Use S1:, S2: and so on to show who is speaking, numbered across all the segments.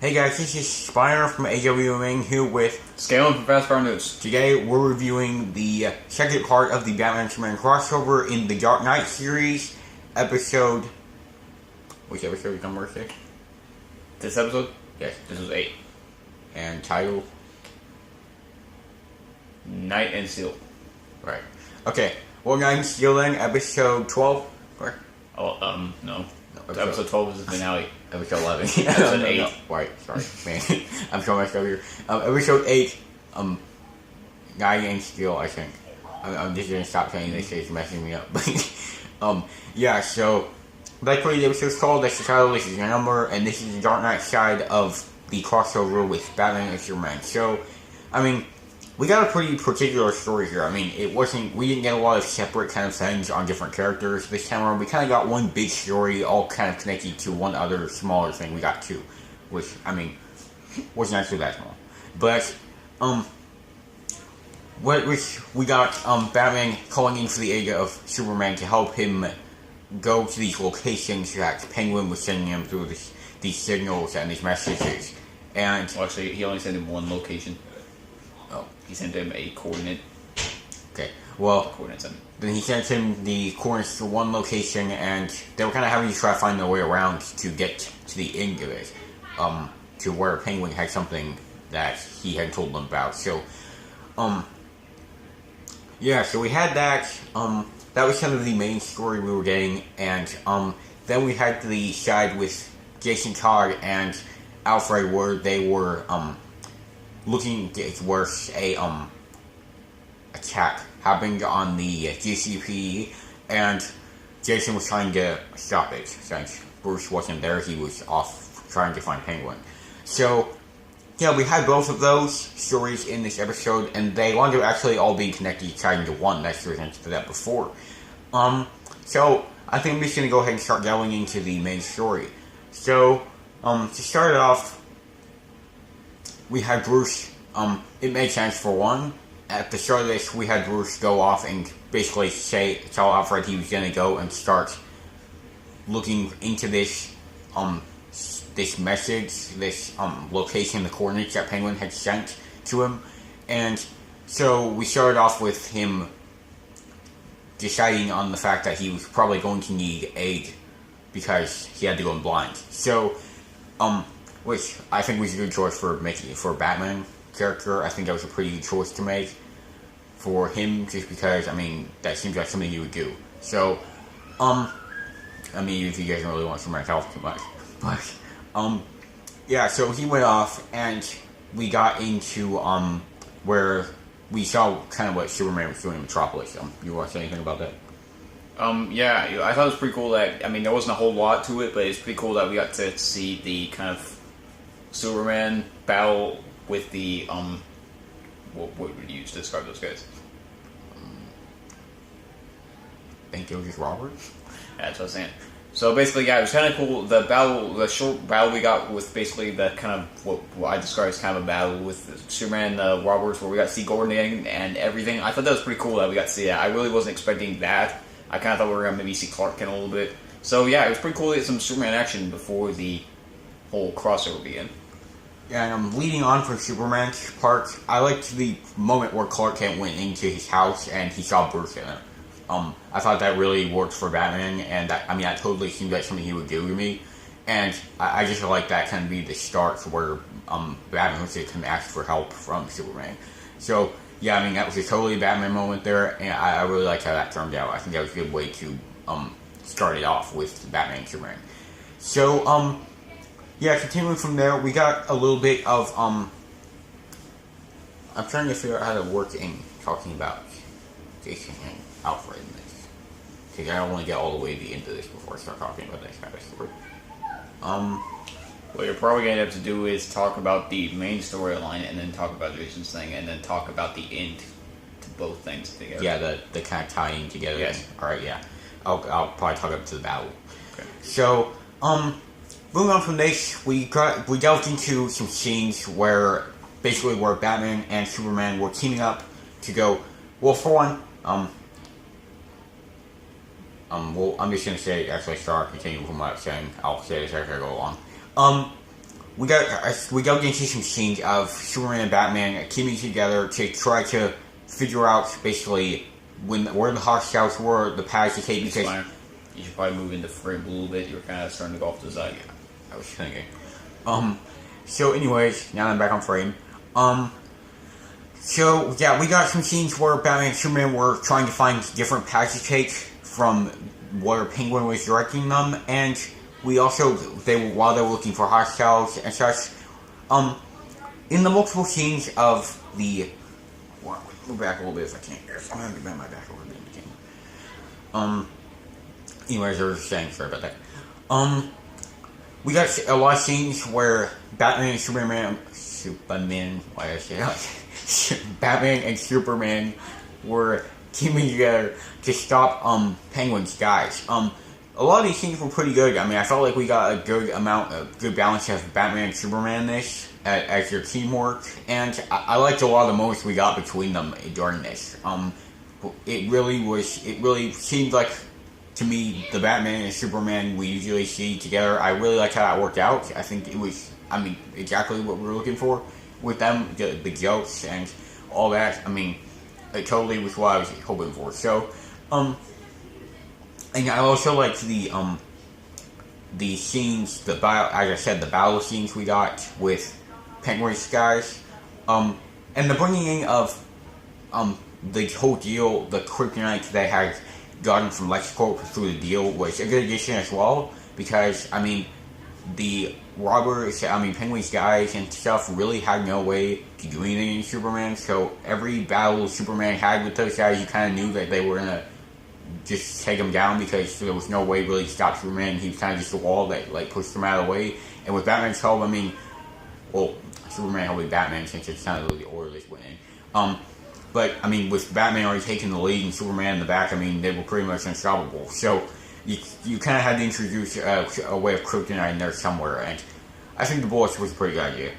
S1: Hey guys, this is Spire from AWMN here with
S2: Scaling from Fast Car News.
S1: Today we're reviewing the second part of the Batman Superman crossover in the Dark Knight series, episode... Which episode is number 6?
S2: This episode?
S1: Yes.
S2: This was 8.
S1: And title?
S2: Night and Steel.
S1: Right. Okay, well, Night and Steel then, episode 12? Correct?
S2: Oh, no. Episode 12 is the finale.
S1: Episode 11.
S2: Episode 8.
S1: No. Right, sorry, man. I'm so messed up here. Episode 8, Night and Steel, I think. I'm just gonna stop saying this, it's messing me up. Yeah, so, that's what the episode's called, that's the title, this is the number, and this is the Dark Knight side of the crossover with Batman and Superman. So, I mean, we got a pretty particular story here. I mean, we didn't get a lot of separate kind of things on different characters this time around. We kind of got one big story all kind of connected to one other smaller thing. We got two, which, I mean, wasn't actually that small. But, we got, Batman calling in for the aid of Superman to help him go to these locations that Penguin was sending him through these signals and these messages. And,
S2: Well, actually, he only sent him one location.
S1: oh,
S2: He sent him a coordinate.
S1: okay, well,
S2: Coordinates, I mean.
S1: then he sent him the coordinates to one location, and they were kind of having to try to find their way around to get to the end of it, to where Penguin had something that he had told them about. So, yeah, so we had that. That was kind of the main story we were getting, and then we had the side with Jason Todd and Alfred where they were looking at where a attack happened on the GCPD, and Jason was trying to stop it. Since Bruce wasn't there, he was off trying to find Penguin. So, yeah, we had both of those stories in this episode, and they wanted to actually all be connected tied into one. That's the reason for that before. So, I think I'm just going to go ahead and start delving into the main story. So, to start it off, we had Bruce, it made sense for one. At the start of this, we had Bruce go off and basically tell Alfred he was going to go and start looking into this message, this location, the coordinates that Penguin had sent to him. And so we started off with him deciding on the fact that he was probably going to need aid because he had to go in blind. So, which I think was a good choice for a Batman character. I think that was a pretty good choice to make for him, just because, I mean, that seems like something you would do. So, I mean, if you guys don't really want Superman's help too much. But, yeah, so he went off, and we got into, where we saw kind of what Superman was doing in Metropolis. You want to say anything about that?
S2: Yeah, I thought it was pretty cool that, I mean, there wasn't a whole lot to it, but it's pretty cool that we got to see the kind of Superman battle with the, what would you use to describe those guys?
S1: I think it was just Robert?
S2: Yeah, that's what I was saying. So basically, yeah, it was kind of cool. The short battle we got with basically the kind of what I describe as kind of a battle with Superman and Roberts, where we got to see Gordon and everything. I thought that was pretty cool that we got to see that. I really wasn't expecting that. I kind of thought we were going to maybe see Clark Kent a little bit. So yeah, it was pretty cool to get some Superman action before the whole crossover began.
S1: Yeah, and leading on from Superman's part, I liked the moment where Clark Kent went into his house and he saw Bruce in it. I thought that really worked for Batman, and that totally seemed like something he would do to me. And I just like that kind of be the start to where Batman was going to ask for help from Superman. So, yeah, I mean, that was a totally Batman moment there, and I really liked how that turned out. I think that was a good way to start it off with Batman and Superman. So, yeah, continuing from there, we got a little bit of, I'm trying to figure out how to work in talking about Jason and Alfred in this, because I don't want to get all the way to the end of this before I start talking about this kind of story.
S2: What you're probably going to have to do is talk about the main storyline, and then talk about Jason's thing, and then talk about the end to both things together.
S1: Yeah, the kind of tying together.
S2: Yes.
S1: Alright, yeah. I'll probably talk up to the battle.
S2: Okay.
S1: So, moving on from this, we delved into some scenes where Batman and Superman were teaming up to go. Well, for one, well, I'm just gonna say, actually, continue from what I'm saying. I'll say this as I go along. we got into some scenes of Superman and Batman teaming together to try to figure out basically where the hostiles were, the paths to take. Because
S2: you should probably move into frame a little bit. You're kind of starting to go off to the side.
S1: Yeah, I was thinking. So anyways, now I'm back on frame. So yeah, we got some scenes where Batman and Superman were trying to find different paths to take from where Penguin was directing them, and we also while they were looking for hostiles and such. In the multiple scenes of the move back a little bit if I can. I'm gonna bend my back a little bit in the camera. Anyways, I was saying, sorry about that. We got a lot of scenes where Batman and Superman, why did I say that? Batman and Superman were teaming together to stop Penguin's guys. A lot of these scenes were pretty good. I mean, I felt like we got a good balance of Batman and Superman as their teamwork, and I liked a lot of the moments we got between them during this. It really seemed like, to me, the Batman and Superman we usually see together. I really liked how that worked out. I think it was, exactly what we were looking for with them, the jokes and all that. I mean, it totally was what I was hoping for. So, and I also liked the scenes, as I said, the battle scenes we got with Penguin's guys, and the bringing in of the whole deal, the kryptonite they had gotten from LexCorp through the deal was a good addition as well, because the robbers, Penguin's guys and stuff really had no way to do anything in Superman. So every battle Superman had with those guys, you kind of knew that they were gonna just take him down, because there was no way really to stop Superman. He was kind of just a wall that pushed him out of the way. And with Batman's help, Superman helping Batman, since it's kind of the order this went in. But with Batman already taking the lead and Superman in the back, they were pretty much unstoppable. So you kind of had to introduce a way of kryptonite in there somewhere, and I think the bullets was a pretty good idea.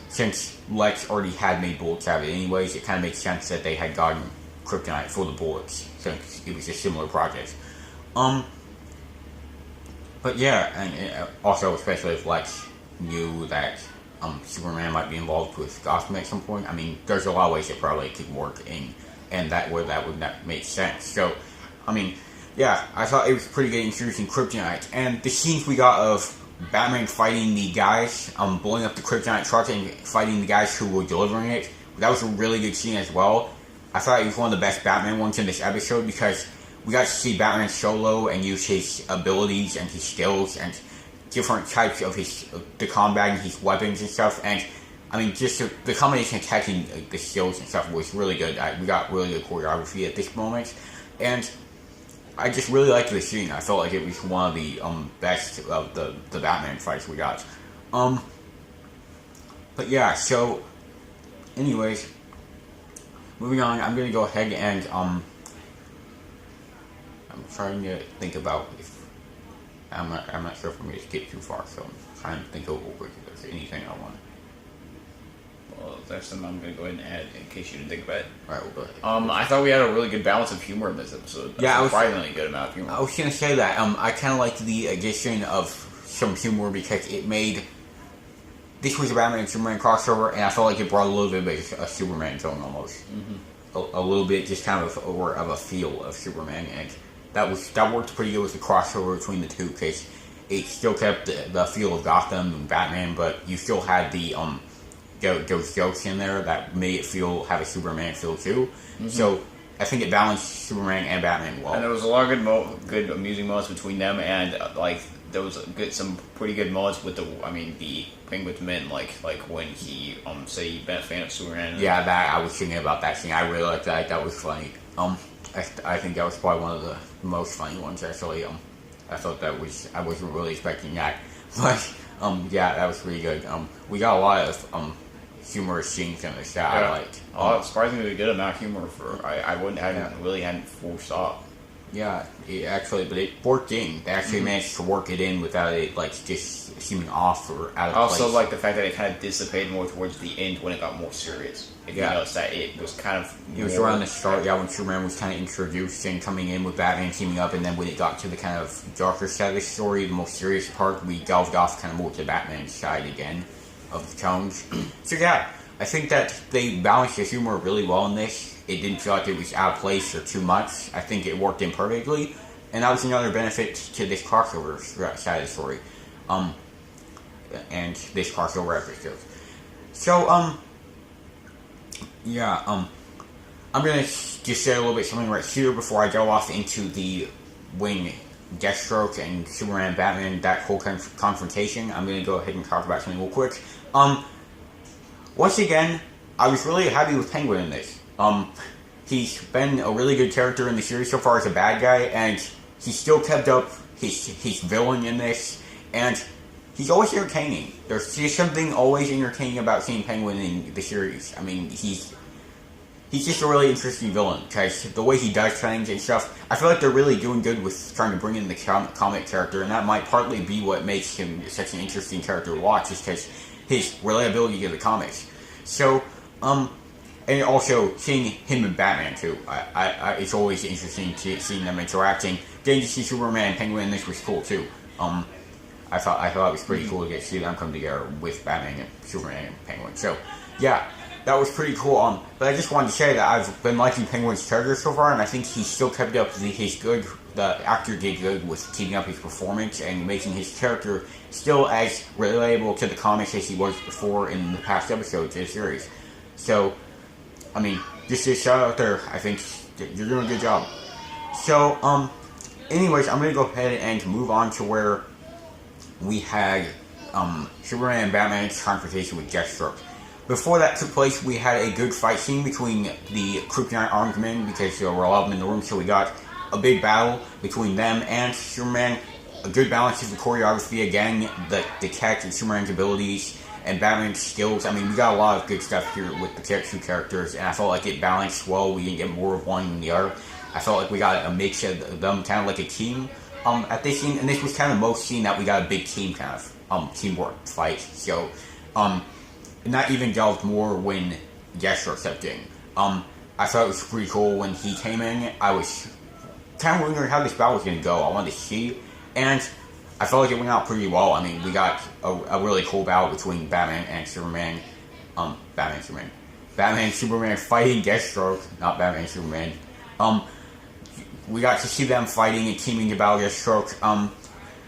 S1: Since Lex already had made bullets out of it anyways, it kind of makes sense that they had gotten kryptonite for the bullets, since it was a similar project. But yeah, and also especially if Lex knew that Superman might be involved with Gotham at some point. There's a lot of ways it probably could work, and that would make sense. So, yeah, I thought it was pretty good introducing kryptonite, and the scenes we got of Batman fighting the guys, blowing up the kryptonite truck and fighting the guys who were delivering it, that was a really good scene as well. I thought it was one of the best Batman ones in this episode, because we got to see Batman solo and use his abilities and his skills and different types of the combat and his weapons and stuff, and just the combination of attacking the skills and stuff was really good. We got really good choreography at this moment, and I just really liked the scene. I felt like it was one of the best of the Batman fights we got. But yeah, so anyways, moving on, I'm gonna go ahead and I'm trying to think about if I'm not sure if I'm going to skip too far, so I'm trying to think over if there's anything I want.
S2: Well, there's something I'm going to go ahead and add in case you didn't think about it.
S1: Alright, we'll go ahead.
S2: I thought we had a really good balance of humor in this episode.
S1: Yeah,
S2: surprisingly good amount of humor.
S1: I was going to say that. I kind of liked the addition of some humor, because it made... This was a Batman and Superman crossover, and I felt like it brought a little bit of a Superman tone almost. Mm-hmm. A little bit, just kind of a feel of Superman, and that worked pretty good with the crossover between the two, because it still kept the feel of Gotham and Batman, but you still had those jokes in there that made it have a Superman feel too. Mm-hmm. So I think it balanced Superman and Batman well.
S2: And there was a lot of good amusing moments between them, and there was some pretty good moments with the Penguin's men, like when he say he'd been a fan of Superman.
S1: Yeah, I was thinking about that scene. I really liked that. That was funny. I think that was probably one of the most funny ones, actually. I thought I wasn't really expecting that. But, yeah, that was pretty good. We got a lot of humorous scenes in this that I liked.
S2: Surprisingly good amount of humor for, I hadn't foresaw.
S1: Yeah, but it worked in. They actually managed to work it in without it like just seeming off or out of
S2: I also
S1: place.
S2: like the fact that it kind of dissipated more towards the end when it got more serious. If you notice that it was kind of
S1: it was around the start, when Superman was kind of introduced and coming in with Batman teaming up, and then when it got to the kind of darker side of the story, the most serious part, we delved off kind of more to the Batman side again of the tones. So yeah, I think that they balanced the humor really well in this. It didn't feel like it was out of place or too much. I think it worked in perfectly, and that was another benefit to this crossover side of the story, and this crossover episode. So I'm gonna just say a little bit something right here before I go off into the when Deathstroke and Superman, Batman, that whole confrontation. I'm gonna go ahead and talk about something real quick. Once again, I was really happy with Penguin in this. He's been a really good character in the series so far as a bad guy, and he still kept up his villain in this, and he's always entertaining. There's just something always entertaining about seeing Penguin in the series. I mean, he's just a really interesting villain, because the way he does things and stuff, I feel like they're really doing good with trying to bring in the comic character, and that might partly be what makes him such an interesting character to watch, is because his relatability to the comics. So, and also seeing him and Batman too. It's always interesting to seeing them interacting. Getting to see Superman and Penguin in this was cool too. I thought it was pretty cool to get to see them come together with Batman and Superman and Penguin. So, yeah, that was pretty cool. But I just wanted to say that I've been liking Penguin's character so far, and I think he still kept up his good. The actor did good with keeping up his performance and making his character still as relatable to the comics as he was before in the past episodes of the series. So, I mean, just a shout out there. I think you're doing a good job. So, anyways, I'm gonna go ahead and move on to where we had Superman and Batman's confrontation with Deathstroke. Before that took place, we had a good fight scene between the Kryptonite armed men, because there were a lot of them in the room, so we got a big battle between them and Superman. A good balance of the choreography again, the tech and Superman's abilities, and Batman's skills. I mean, we got a lot of good stuff here with the two characters, and I felt like it balanced well. We didn't get more of one than the other. I felt like we got a mix of them, kind of like a team at this scene, and this was kind of most scene that we got a big team kind of teamwork fight. So, and that even delved more when Deathstroke stepped in. I thought it was pretty cool when he came in. I was kind of wondering how this battle was going to go. I wanted to see, and I felt like it went out pretty well. I mean, we got a really cool battle between Batman and Superman. Batman and Superman fighting Deathstroke, not Batman and Superman. We got to see them fighting and teaming to battle Deathstroke.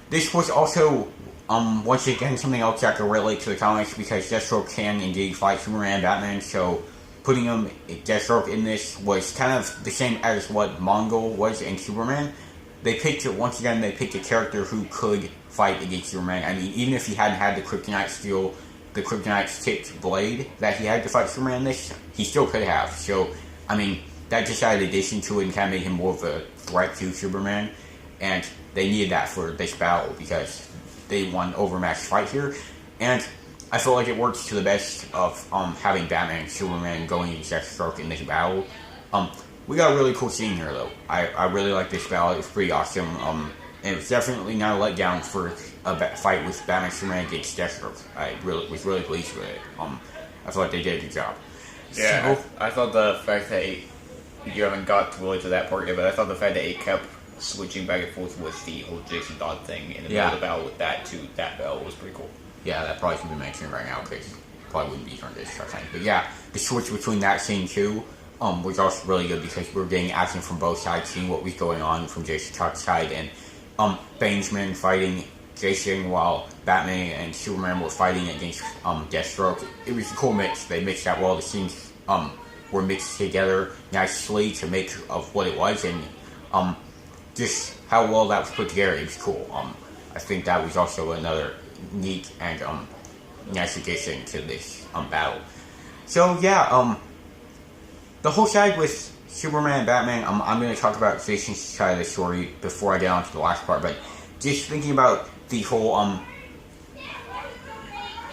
S1: This was also, once again, something else that could relate to the comics, because Deathstroke can indeed fight Superman and Batman, so putting Deathstroke in this was kind of the same as what Mongol was in Superman. They picked a character who could fight against Superman. I mean, even if he hadn't had the Kryptonite steel, the Kryptonite tipped blade that he had to fight Superman in this, he still could have. So, I mean, that just added addition to it and kind of made him more of a threat to Superman. And they needed that for this battle, because they won an overmatched fight here. And I feel like it works to the best of having Batman and Superman going against Deathstroke in this battle. We got a really cool scene here, though. I really like this battle. It was pretty awesome. And it's definitely not a letdown for a fight with Batman and Superman against Deathstroke. I was really pleased with it. I feel like they did a good job.
S2: Yeah, so, I thought the fact that you haven't got really to that part yet, but I thought the fact that it kept switching back and forth with the whole Jason Todd thing in the middle of the battle with that to that battle was pretty cool.
S1: Yeah, that probably should be mentioned right now, because probably wouldn't be turned this time. But yeah, the switch between that scene too was also really good, because we were getting action from both sides, seeing what was going on from Jason Todd's side, and Banesman fighting Jason while Batman and Superman were fighting against Deathstroke. It was a cool mix. They mixed out well. The scenes were mixed together nicely to make of what it was, and just how well that was put together. It was cool. I think that was also another neat and nice addition to this battle. So yeah, the whole side with Superman and Batman, I'm going to talk about Jason's side of the story before I get on to the last part, but just thinking about the whole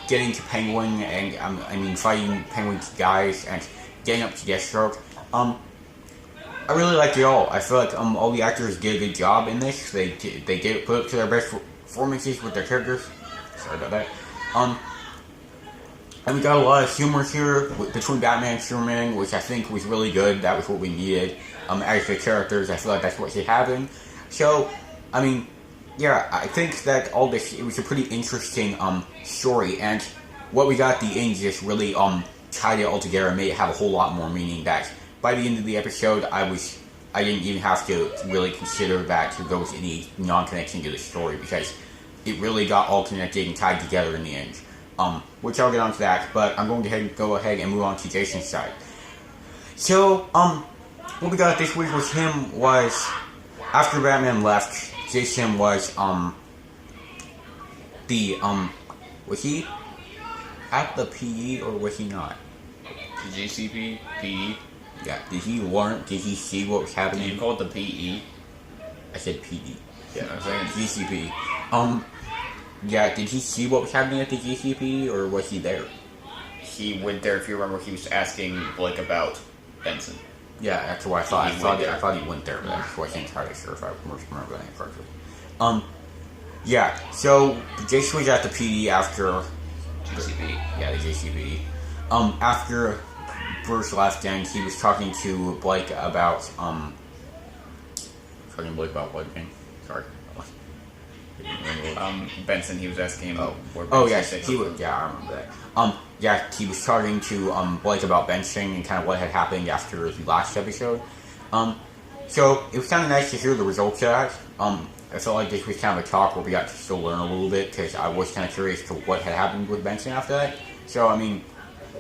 S1: getting to Penguin and fighting Penguin's guys and getting up to Deathstroke. I really liked it all. I feel like all the actors did a good job in this. They did put up to their best performances with their characters. Sorry about that. And we got a lot of humor here between Batman and Superman, which I think was really good. That was what we needed. As the characters, I feel like that's what should happen. So, I mean, yeah, I think that all this, it was a pretty interesting story, and what we got at the end just really tied it all together and made it have a whole lot more meaning. That by the end of the episode, I didn't even have to really consider that there was any non-connection to the story, because it really got all connected and tied together in the end. Which I'll get onto that, but I'm going to go ahead and move on to Jason's side. So, what we got this week was after Batman left, Jason was, was he at the PE or was he not?
S2: The GCP, PE.
S1: Yeah, did he see what was happening?
S2: You call it the PE?
S1: I said PE.
S2: Yeah, I'm saying
S1: GCP. Yeah, did he see what was happening at the GCP, or was he there?
S2: He went there, if you remember, he was asking Blake about Benson.
S1: Yeah, that's what I thought. I thought he went there, but I wasn't entirely sure if I remember that correctly. Yeah, so Jason was at the PD after...
S2: GCP.
S1: Yeah, the GCP. After Bruce left, and he was talking to Blake about, what again? Sorry.
S2: Benson, he was asking him where
S1: Oh,
S2: Benson
S1: yes, I remember that. Yeah, he was talking to Blake about benching and kind of what had happened after the last episode. So it was kind of nice to hear the results of that. I felt like this was kind of a talk where we got to still learn a little bit, because I was kind of curious to what had happened with Benson after that. So, I mean,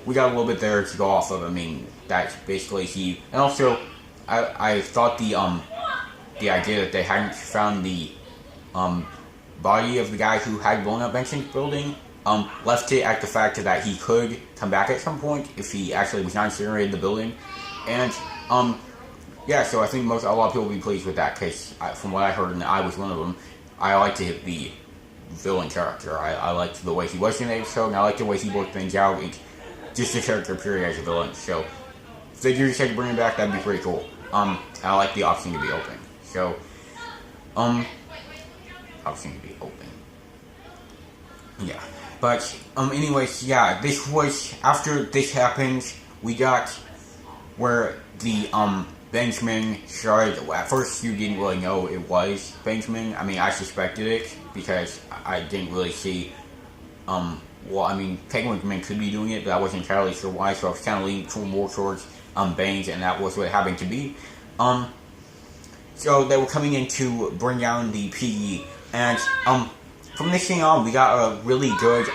S1: we got a little bit there to go off of. I mean, that's basically he... And also, I thought the idea that they hadn't found the body of the guy who had blown up Benson's building left it at the fact that he could come back at some point if he actually was not incinerated the building. And, yeah, so I think a lot of people will be pleased with that, because from what I heard, and I was one of them, I liked the villain character. I liked the way he was in the episode, and I liked the way he worked things out. Just the character period as a villain. So, if they do decide to bring him back, that'd be pretty cool. I like the option to be open. So, option to be open. Yeah. But, anyways, yeah, this was, after this happened, we got where the, Benjamin started. At first, you didn't really know it was Benjamin. I mean, I suspected it, because I didn't really see, well, I mean, Penguin could be doing it, but I wasn't entirely sure why, so I was kind of leaning more towards, Baines, and that was what it happened to be. So they were coming in to bring down the PE, and, from this thing on, we got a really good,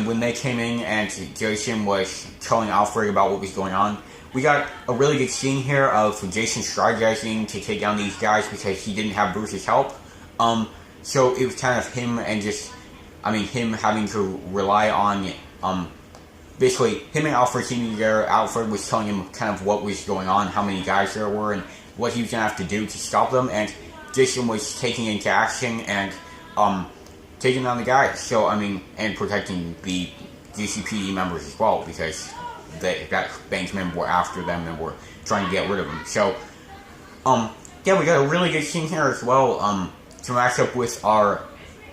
S1: when they came in and Jason was telling Alfred about what was going on, we got a really good scene here of Jason strategizing to take down these guys because he didn't have Bruce's help. So it was kind of him and him having to rely on, basically, him and Alfred teaming together. Alfred was telling him kind of what was going on, how many guys there were, and what he was going to have to do to stop them, and Jason was taking into action and, taking down the guys, so, and protecting the GCPD members as well, because that Benjamin were after them and were trying to get rid of them. So, yeah, we got a really good scene here as well, to match up with our...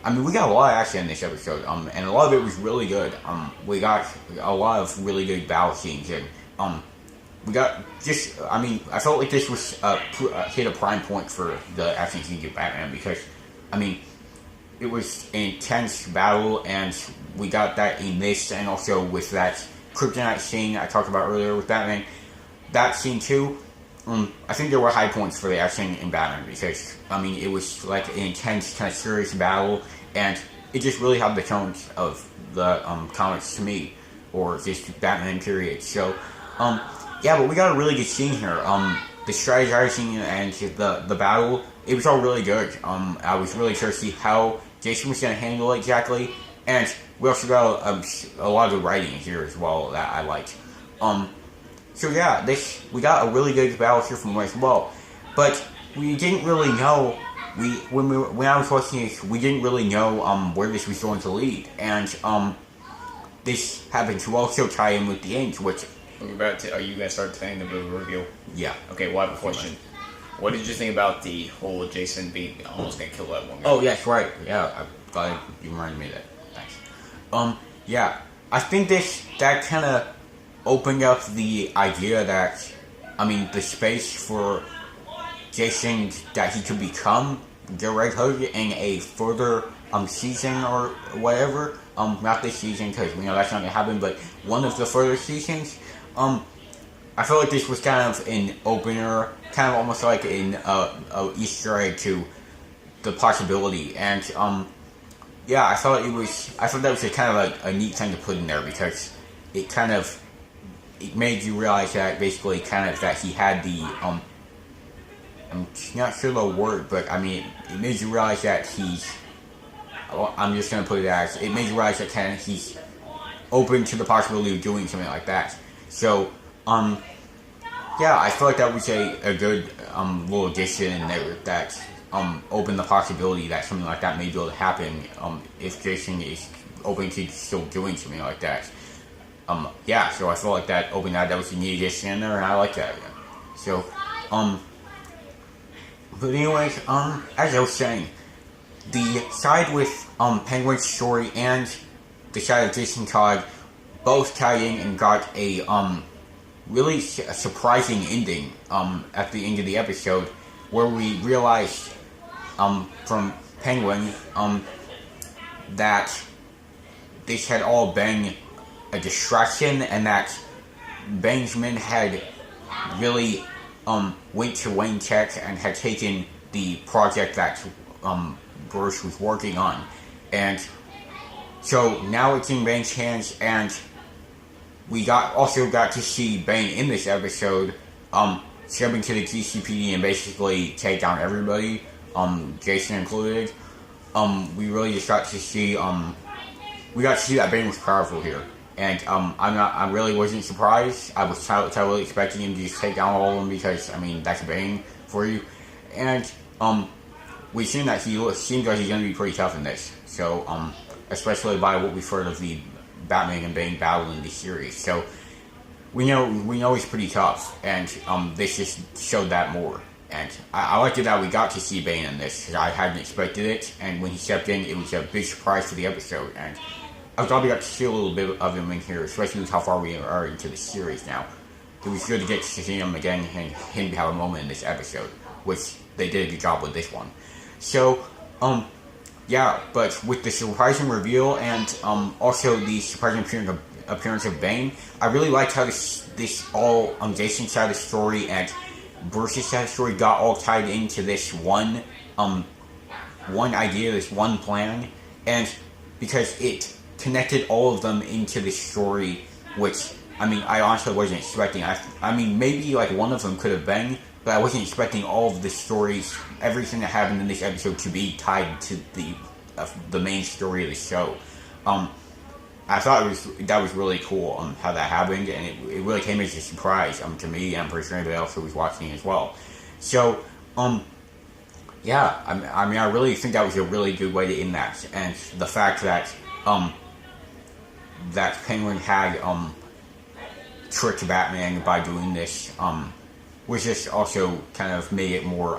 S1: we got a lot of action in this episode, and a lot of it was really good. We got a lot of really good battle scenes, and, we got just... I felt like this was hit a prime point for the action scenes of Batman, because, it was an intense battle, and we got that in this, and also with that Kryptonite scene I talked about earlier with Batman. That scene too, I think there were high points for the action in Batman, because, it was like an intense, kind of serious battle, and it just really had the tone of the comics to me, or just Batman period. So, yeah, but we got a really good scene here. The strategizing and the battle, it was all really good. I was really curious to see how Jason was going to handle it exactly, and we also got a lot of good writing here as well that I liked. So yeah, we got a really good battle here from as well, but we didn't really know. When I was watching this, we didn't really know where this was going to lead, and this happened to also tie in with the end, which
S2: Are you gonna start saying the reveal?
S1: Yeah.
S2: Okay. Well, I have a question. What did you think about the whole Jason being almost gonna kill that woman?
S1: Oh, yes, right. Yeah, I'm glad you reminded me of that. Thanks. Yeah, I think that kind of opened up the idea that, the space for Jason, that he could become the Red Hood in a further season or whatever. Not this season, because we know that's not going to happen, but one of the further seasons. I feel like this was kind of an opener, kind of almost like an Easter egg to the possibility, and yeah, I thought that was a kind of a neat thing to put in there, because it made you realize that basically kind of that he had the I'm not sure the word, but it made you realize that I'm just gonna put it as, it made you realize that kind of he's open to the possibility of doing something like that. So yeah, I feel like that was a good little addition that opened the possibility that something like that may be able to happen if Jason is open to still doing something like that. Yeah, so I feel like that opened that was a neat addition in there, and I like that. So, but anyways, as I was saying, the side with Penguin's story and the side of Jason Todd both tied in and got a really surprising ending at the end of the episode, where we realized from Penguin that this had all been a distraction, and that Benjamin had really went to Wayne Tech and had taken the project that Bruce was working on, and so now it's in Bane's hands, and we also got to see Bane in this episode step into the GCPD and basically take down everybody, Jason included. We really just got to see that Bane was powerful here. And I really wasn't surprised. I was totally expecting him to just take down all of them, because that's Bane for you. And we've seen that he seems like he's going to be pretty tough in this. So especially by what we've heard of the Batman and Bane battle in the series. So we know he's pretty tough, and this just showed that more. And I liked it that we got to see Bane in this, because I hadn't expected it. And when he stepped in, it was a big surprise for the episode. And I was glad we got to see a little bit of him in here, especially with how far we are into the series now. It was good to get to see him again and him have a moment in this episode, which they did a good job with this one. So, yeah, but with the surprising reveal and also the surprising appearance of Bane, I really liked how this all Jason's side of the story and Bruce's side of the story got all tied into this one idea, this one plan, and because it connected all of them into this story, which I honestly wasn't expecting. Maybe like one of them could have been, but I wasn't expecting all of the stories, everything that happened in this episode, to be tied to the main story of the show. I thought that was really cool how that happened, and it really came as a surprise to me, and I'm pretty sure anybody else who was watching as well. So, yeah, I really think that was a really good way to end that, and the fact that that Penguin had tricked Batman by doing this was just also kind of made it more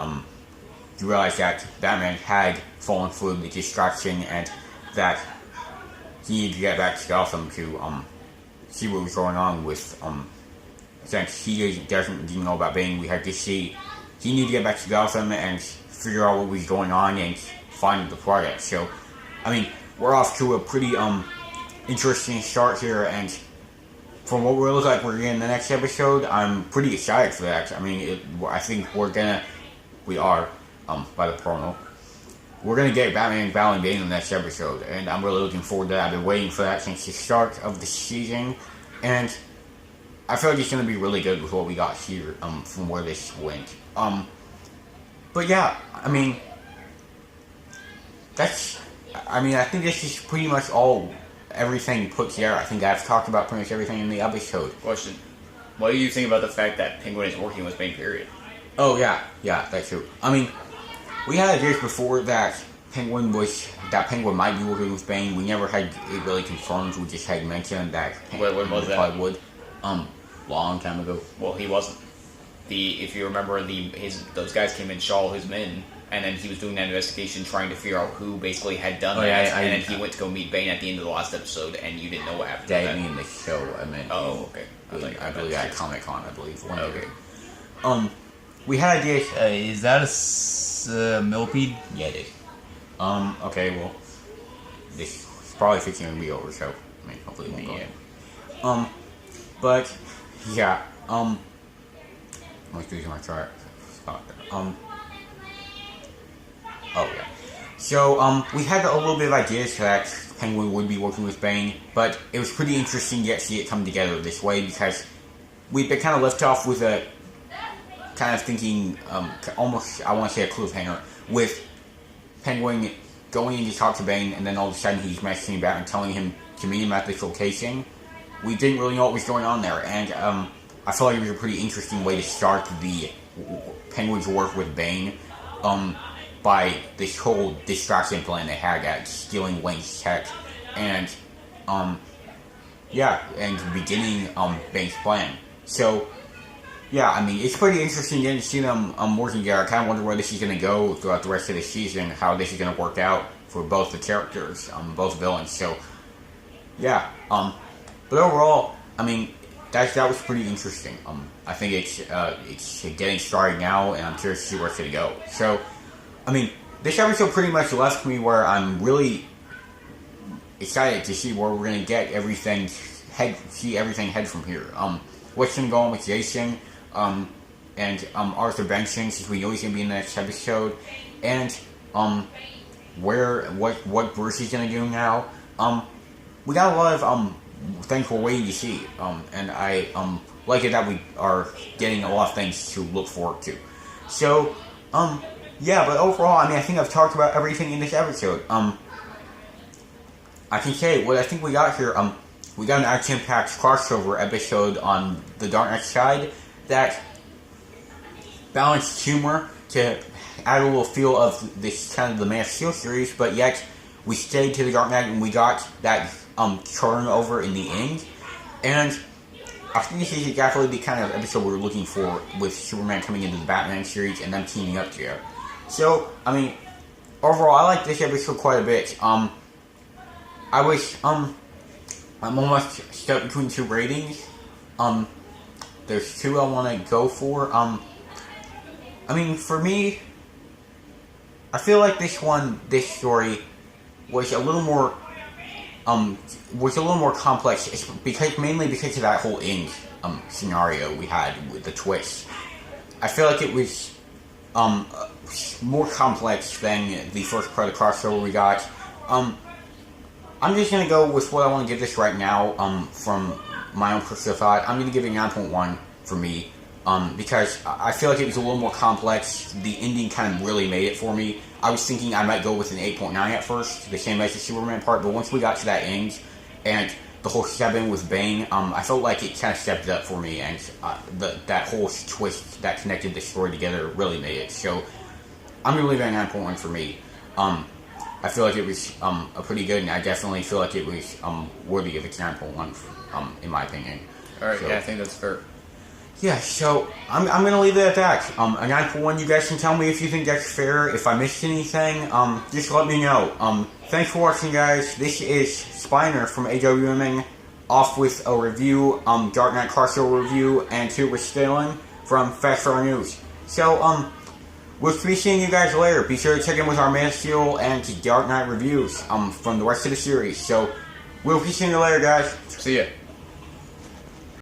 S1: you realize that Batman had fallen for the distraction, and that he needed to get back to Gotham to see what was going on with since he didn't know about Bane. We had to see he needed to get back to Gotham and figure out what was going on and find the project. So we're off to a pretty interesting start here, and from what we look like we're in the next episode, I'm pretty excited for that. I think we are by the promo. We're gonna get Batman battling Bane in the next episode, and I'm really looking forward to that. I've been waiting for that since the start of the season, and I feel like it's gonna be really good with what we got here from where this went. But yeah, I think this is pretty much everything put together. I think I've talked about pretty much everything in the episode.
S2: Question: what do you think about the fact that Penguin is working with Bane? Period.
S1: Oh yeah, that's true. We had ideas before that Penguin might be working with Bane. We never had it really confirmed. We just had mentioned that
S2: When was that?
S1: probably would. long time ago.
S2: Well, he wasn't. If you remember, those guys came in, Shaw, his men, and then he was doing that investigation, trying to figure out who basically had done that. And then he went to go meet Bane at the end of the last episode, and you didn't know what happened.
S1: That mean the show. I meant.
S2: Oh, okay.
S1: I believe at Comic-Con. I believe.
S2: Okay.
S1: We had ideas.
S3: Is that a millipede?
S1: Yeah, it is. Okay. Well, this is probably fixing to be over, so I mean, hopefully it won't go.
S2: Yeah.
S1: But yeah. Let's do my chart. Oh yeah. So we had a little bit of ideas that Penguin would be working with Bane, but it was pretty interesting yet to see it come together this way because we'd been kind of left off with a kind of thinking, almost I want to say a cliffhanger with Penguin going in to talk to Bane, and then all of a sudden he's messaging back and telling him to meet him at this location. We didn't really know what was going on there, and I felt like it was a pretty interesting way to start the Penguin's work with Bane, by this whole distraction plan they had at stealing Wayne's tech, and beginning Bane's plan. So yeah, I mean, it's pretty interesting getting to see them working together. I kind of wonder where this is going to go throughout the rest of the season, how this is going to work out for both the characters, both villains. So yeah, but overall, I mean, that was pretty interesting. I think it's getting started now, and I'm curious to see where it's going to go. So, I mean, this episode pretty much left me where I'm really excited to see where we're going to get everything head from here. What's going to go on with Jason, and Arthur Benson, since we know he's going to be in the next episode, and what Bruce is going to do now. We got a lot of things we're waiting to see, and I like it that we are getting a lot of things to look forward to. So, yeah, but overall, I mean, I think I've talked about everything in this episode. I can say what I think we got here. We got an action-packed crossover episode on the Dark Knight side that balanced humor to add a little feel of this kind of the Man of Steel series, but yet we stayed to the Dark Knight and we got that turn over in the end. And I think this is exactly the kind of episode we were looking for with Superman coming into the Batman series and them teaming up together. So, I mean, overall, I like this episode quite a bit. I'm almost stuck between two ratings. There's two I want to go for. I mean, for me, I feel like this story was a little more complex, mainly because of that whole end scenario we had with the twist. I feel like it was more complex than the first part of the crossover we got. I'm just going to go with what I want to give this right now, from my own personal thought. I'm going to give it a 9.1 for me, because I feel like it was a little more complex. The ending kind of really made it for me. I was thinking I might go with an 8.9 at first, the same as the Superman part, but once we got to that end, and the whole step-in with Bane, I felt like it kind of stepped up for me, and that whole twist that connected the story together really made it. So, I'm going to leave it at 9.1 for me. I feel like it was a pretty good, and I definitely feel like it was worthy of its 9.1, in my opinion.
S2: Alright,
S1: so,
S2: yeah, I think that's fair.
S1: Yeah, so I'm going to leave it at that. A 9.1, you guys can tell me if you think that's fair. If I missed anything, just let me know. Thanks for watching, guys. This is Spiner from AWMN, off with a review, Dark Knight crossover review, and two with Stalin from Fast Forward News. So, we'll be seeing you guys later. Be sure to check in with our Man of Steel and Dark Knight reviews from the rest of the series. So, we'll be seeing you later, guys.
S2: See ya.